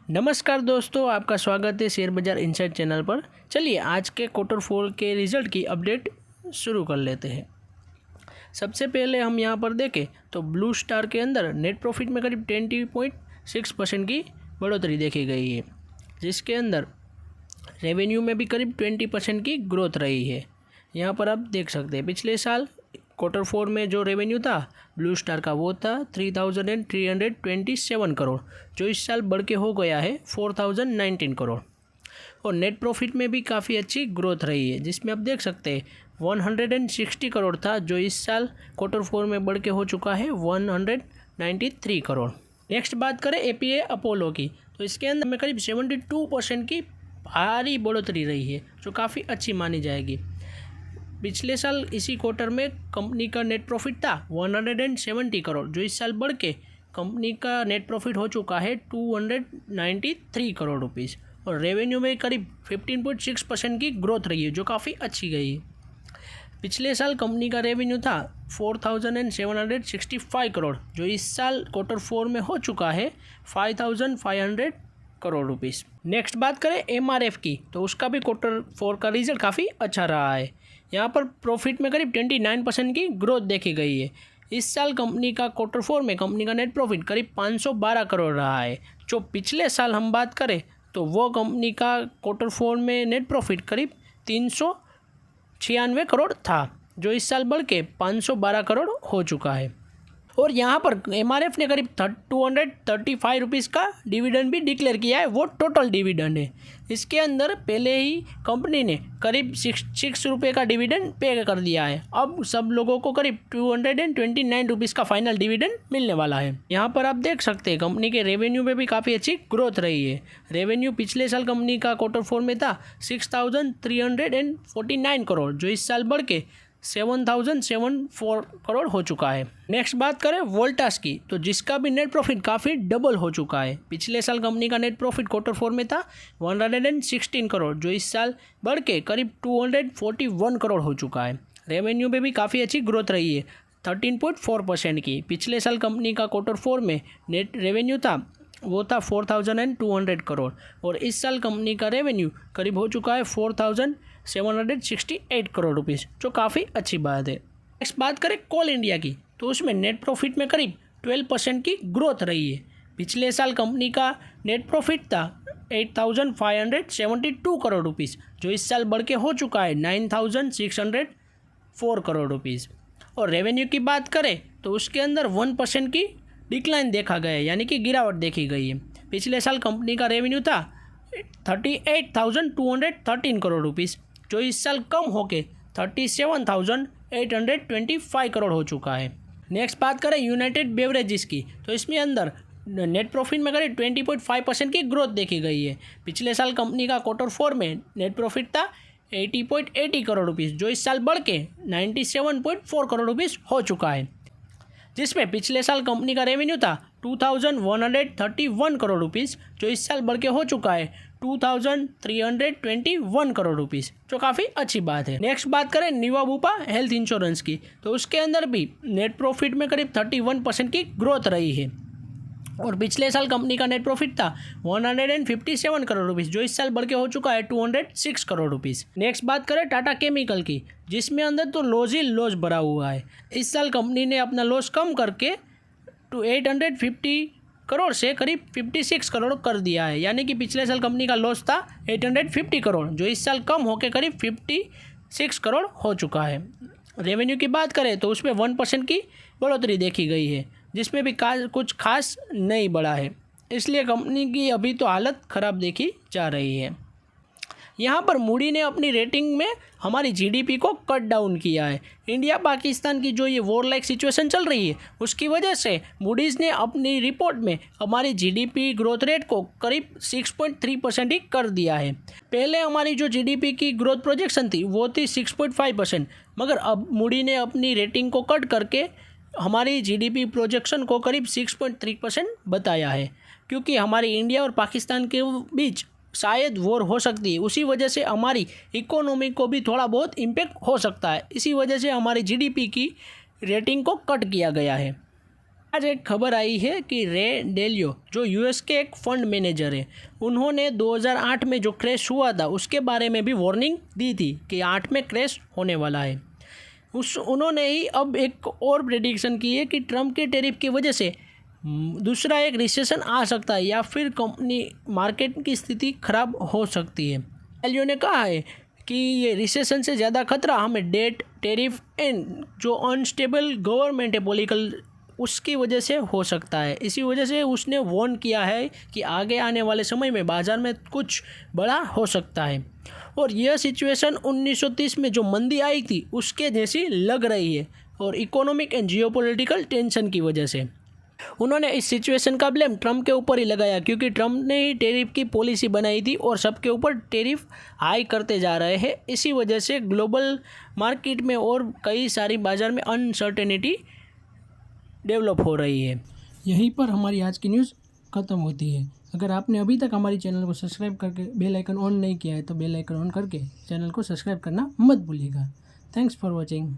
नमस्कार दोस्तों, आपका स्वागत है शेयर बाजार इनसाइड चैनल पर। चलिए आज के क्वार्टर 4 के रिज़ल्ट की अपडेट शुरू कर लेते हैं। सबसे पहले हम यहां पर देखें तो ब्लू स्टार के अंदर नेट प्रॉफिट में करीब 20.6% की बढ़ोतरी देखी गई है, जिसके अंदर रेवेन्यू में भी करीब 20% की ग्रोथ रही है। यहाँ पर आप देख सकते हैं पिछले साल क्वार्टर 4 में जो रेवेन्यू था ब्लू स्टार का वो था 3,327 करोड़, जो इस साल बढ़ के हो गया है 4,019 करोड़। और नेट प्रॉफिट में भी काफ़ी अच्छी ग्रोथ रही है, जिसमें आप देख सकते हैं 160 करोड़ था, जो इस साल क्वार्टर 4 में बढ़ के हो चुका है 193 करोड़। नेक्स्ट बात करें एपीए अपोलो की, तो इसके अंदर में करीब 72% की भारी बढ़ोतरी रही है, जो काफ़ी अच्छी मानी जाएगी। पिछले साल इसी क्वार्टर में कंपनी का नेट प्रॉफिट था 170 करोड़, जो इस साल बढ़ के कंपनी का नेट प्रॉफिट हो चुका है 293 करोड़ रुपीज़। और रेवेन्यू में करीब 15.6% की ग्रोथ रही है, जो काफ़ी अच्छी गई है। पिछले साल कंपनी का रेवेन्यू था 4,765 करोड़, जो इस साल क्वार्टर 4 में हो चुका है 5,500 करोड़ रुपीज़। नेक्स्ट बात करें एमआरएफ की, तो उसका भी क्वार्टर 4 का रिजल्ट काफ़ी अच्छा रहा है। यहाँ पर प्रॉफिट में करीब 29% की ग्रोथ देखी गई है। इस साल कंपनी का क्वार्टर 4 में कंपनी का नेट प्रॉफिट करीब 512 करोड़ रहा है। जो पिछले साल हम बात करें तो वो कंपनी का क्वार्टर 4 में नेट प्रॉफिट करीब 396 करोड़ था, जो इस साल बढ़ के 512 करोड़ हो चुका है। और यहाँ पर एमआरएफ ने करीब 235 रुपीज़ का डिविडेंड भी डिक्लेयर किया है, वो टोटल डिविडेंड है। इसके अंदर पहले ही कंपनी ने करीब 6 रुपये का डिविडेंड पे कर दिया है। अब सब लोगों को करीब 229 रुपीज़ का फाइनल डिविडेंड मिलने वाला है। यहाँ पर आप देख सकते हैं कंपनी के रेवेन्यू में भी काफ़ी अच्छी ग्रोथ रही है। रेवेन्यू पिछले साल कंपनी का क्वार्टर 4 में था 6,349 करोड़, जो इस साल बढ़ के 7,074 करोड़ हो चुका है। नेक्स्ट बात करें वोल्टास की, तो जिसका भी नेट प्रॉफिट काफ़ी डबल हो चुका है। पिछले साल कंपनी का नेट प्रॉफिट क्वार्टर 4 में था 116 करोड़, जो इस साल बढ़ के करीब 241 करोड़ हो चुका है। रेवेन्यू में भी काफ़ी अच्छी ग्रोथ रही है 13.4% की। पिछले साल कंपनी का क्वार्टर 4 में नेट रेवेन्यू था वो था 4,200 करोड़, और इस साल कंपनी का रेवेन्यू करीब हो चुका है 4,768 करोड़ रुपीज़, जो काफ़ी अच्छी बात है। नेक्स्ट बात करें कोल इंडिया की, तो उसमें नेट प्रॉफिट में करीब 12% की ग्रोथ रही है। पिछले साल कंपनी का नेट प्रॉफिट था 8,572 करोड़ रुपीज़, जो इस साल बढ़ के हो चुका है 9,604 करोड़ रुपीज़। और रेवेन्यू की बात करें तो उसके अंदर 1% की डिक्लाइन देखा गया है, यानी कि गिरावट देखी गई है। पिछले साल कंपनी का रेवेन्यू था 38,213 करोड़ रुपीज़, जो इस साल कम होके 37,825 करोड़ हो चुका है। नेक्स्ट बात करें यूनाइटेड बेवरेजेस की, तो इसमें अंदर नेट प्रॉफिट में करीब 20.5% की ग्रोथ देखी गई है। पिछले साल कंपनी का क्वार्टर 4 में नेट प्रॉफिट था 80.80 करोड़ रुपीज़, जो इस साल बढ़ के 97.4 करोड़ रुपीज़ हो चुका है। जिसमें पिछले साल कंपनी का रेवेन्यू था 2,131 करोड़ रुपीज़, जो इस साल बढ़ के हो चुका है 2,321 करोड़ रुपीज़, जो काफ़ी अच्छी बात है। नेक्स्ट बात करें निवा बुपा हेल्थ इंश्योरेंस की, तो उसके अंदर भी नेट प्रॉफिट में करीब 31% की ग्रोथ रही है। और पिछले साल कंपनी का नेट प्रॉफिट था 157 करोड़ रुपीज़, जो इस साल बढ़ के हो चुका है 206 करोड़ रुपीज़। नेक्स्ट बात करें टाटा केमिकल की, जिसमें अंदर तो लॉस ही लॉस भरा हुआ है। इस साल कंपनी ने अपना लॉस कम करके 850 करोड़ से करीब 56 करोड़ कर दिया है, यानी कि पिछले साल कंपनी का लॉस था 850 करोड़, जो इस साल कम होकर करीब 56 करोड़ हो चुका है। रेवेन्यू की बात करें तो उसमें 1% की बढ़ोतरी देखी गई है, जिसमें भी कुछ खास नहीं बढ़ा है, इसलिए कंपनी की अभी तो हालत ख़राब देखी जा रही है। यहाँ पर मूडी ने अपनी रेटिंग में हमारी जीडीपी को कट डाउन किया है। इंडिया पाकिस्तान की जो ये वॉर लाइक सिचुएशन चल रही है, उसकी वजह से मूडीज़ ने अपनी रिपोर्ट में हमारी जीडीपी ग्रोथ रेट को करीब 6.3% ही कर दिया है। पहले हमारी जो जीडीपी की ग्रोथ प्रोजेक्शन थी वो थी 6.5%, मगर अब मूडी ने अपनी रेटिंग को कट करके हमारी जीडीपी प्रोजेक्शन को करीब 6.3% बताया है, क्योंकि हमारी इंडिया और पाकिस्तान के बीच शायद वॉर हो सकती है। उसी वजह से हमारी इकोनॉमी को भी थोड़ा बहुत इम्पेक्ट हो सकता है। इसी वजह से हमारी जीडीपी की रेटिंग को कट किया गया है। आज एक खबर आई है कि रे डेलियो जो यूएस के एक फंड मैनेजर है, उन्होंने 2008 में जो क्रैश हुआ था उसके बारे में भी वार्निंग दी थी कि 8 में क्रैश होने वाला है। उन्होंने ही अब एक और प्रेडिक्शन की है कि ट्रम्प के टैरिफ की वजह से दूसरा एक रिसेशन आ सकता है या फिर कंपनी मार्केट की स्थिति खराब हो सकती है। डेलियो ने कहा है कि ये रिसेशन से ज़्यादा खतरा हमें डेट, टैरिफ एंड जो अनस्टेबल गवर्नमेंट है पॉलिटिकल, उसकी वजह से हो सकता है। इसी वजह से उसने वार्न किया है कि आगे आने वाले समय में बाज़ार में कुछ बड़ा हो सकता है और यह सिचुएशन 1930 में जो मंदी आई थी उसके जैसी लग रही है और इकोनॉमिक एंड जियोपॉलिटिकल टेंशन की वजह से। उन्होंने इस सिचुएशन का ब्लेम ट्रम्प के ऊपर ही लगाया क्योंकि ट्रम्प ने ही टैरिफ की पॉलिसी बनाई थी और सबके ऊपर टैरिफ हाई करते जा रहे हैं। इसी वजह से ग्लोबल मार्केट में और कई सारी बाज़ार में अनसर्टेनिटी डेवलप हो रही है। यहीं पर हमारी आज की न्यूज़ ख़त्म होती है। अगर आपने अभी तक हमारी चैनल को सब्सक्राइब करके बेल आइकन ऑन नहीं किया है तो बेल आइकन ऑन करके चैनल को सब्सक्राइब करना मत भूलिएगा। Thanks for watching.